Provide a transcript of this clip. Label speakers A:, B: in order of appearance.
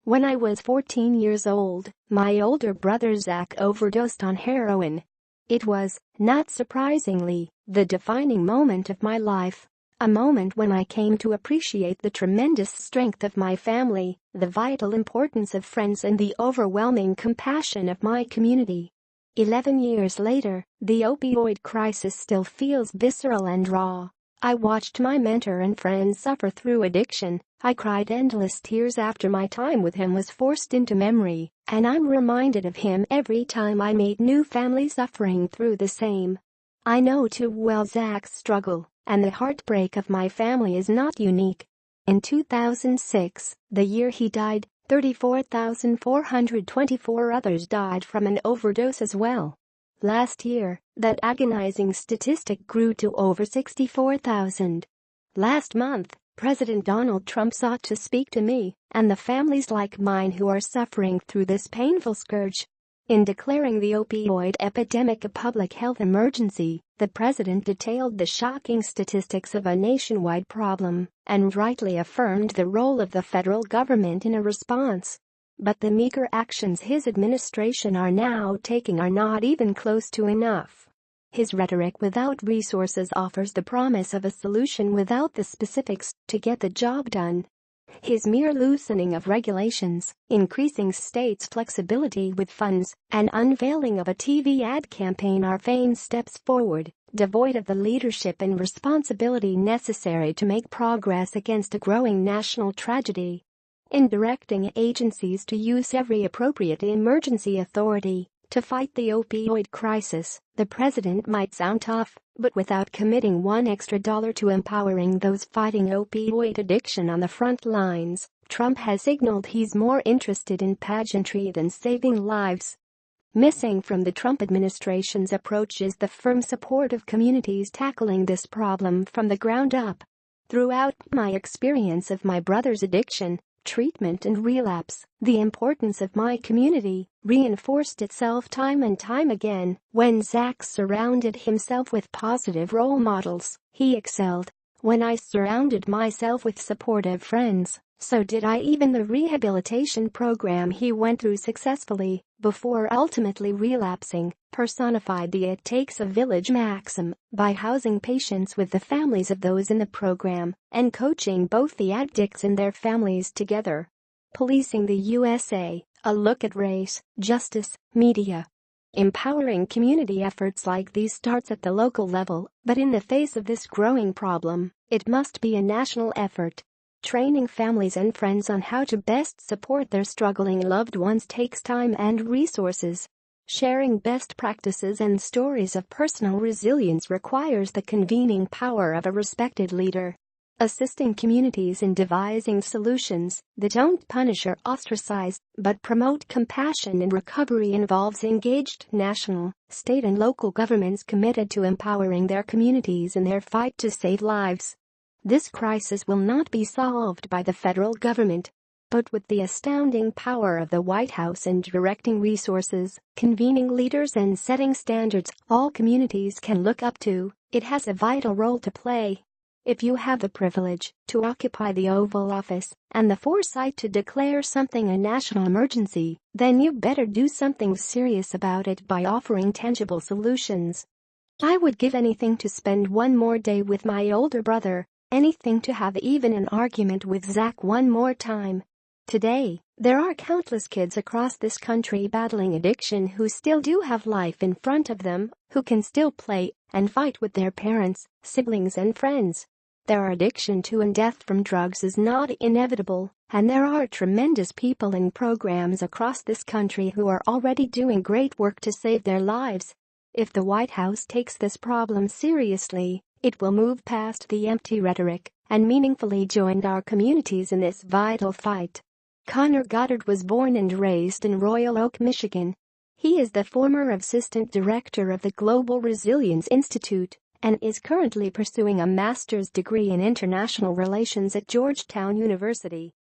A: When I was 14 years old, my older brother Zach overdosed on heroin. It was, not surprisingly, the defining moment of my life. A moment when I came to appreciate the tremendous strength of my family, the vital importance of friends and the overwhelming compassion of my community. 11 years later, the opioid crisis still feels visceral and raw. I watched my mentor and friends suffer through addiction. I cried endless tears after my time with him was forced into memory, and I'm reminded of him every time I meet new families suffering through the same. I know too well Zach's struggle, and the heartbreak of my family is not unique. In 2006, the year he died, 34,424 others died from an overdose as well. Last year, that agonizing statistic grew to over 64,000. Last month, President Donald Trump sought to speak to me and the families like mine who are suffering through this painful scourge. In declaring the opioid epidemic a public health emergency, the president detailed the shocking statistics of a nationwide problem and rightly affirmed the role of the federal government in a response. But the meager actions his administration are now taking are not even close to enough. His rhetoric without resources offers the promise of a solution without the specifics to get the job done. His mere loosening of regulations, increasing states' flexibility with funds, and unveiling of a TV ad campaign are feigned steps forward, devoid of the leadership and responsibility necessary to make progress against a growing national tragedy. In directing agencies to use every appropriate emergency authority to fight the opioid crisis, the president might sound tough, but without committing $1 extra to empowering those fighting opioid addiction on the front lines, Trump has signaled he's more interested in pageantry than saving lives. Missing from the Trump administration's approach is the firm support of communities tackling this problem from the ground up. Throughout my experience of my brother's addiction, treatment and relapse, the importance of my community reinforced itself time and time again. When Zach surrounded himself with positive role models, he excelled. When I surrounded myself with supportive friends, so did I. Even the rehabilitation program he went through successfully, before ultimately relapsing, personified the "it takes a village" maxim by housing patients with the families of those in the program and coaching both the addicts and their families together. Policing the USA, a look at race, justice, media. Empowering community efforts like these starts at the local level, but in the face of this growing problem, it must be a national effort. Training families and friends on how to best support their struggling loved ones takes time and resources. Sharing best practices and stories of personal resilience requires the convening power of a respected leader. Assisting communities in devising solutions that don't punish or ostracize, but promote compassion and recovery involves engaged national, state and local governments committed to empowering their communities in their fight to save lives. This crisis will not be solved by the federal government, but with the astounding power of the White House in directing resources, convening leaders and setting standards all communities can look up to, it has a vital role to play. If you have the privilege to occupy the Oval Office and the foresight to declare something a national emergency, then you better do something serious about it by offering tangible solutions. I would give anything to spend one more day with my older brother, anything to have even an argument with Zach one more time. Today, there are countless kids across this country battling addiction who still do have life in front of them, who can still play and fight with their parents, siblings and friends. Their addiction to and death from drugs is not inevitable, and there are tremendous people and programs across this country who are already doing great work to save their lives. If the White House takes this problem seriously, it will move past the empty rhetoric and meaningfully join our communities in this vital fight. Connor Goddard was born and raised in Royal Oak, Michigan. He is the former assistant director of the Global Resilience Institute and is currently pursuing a master's degree in international relations at Georgetown University.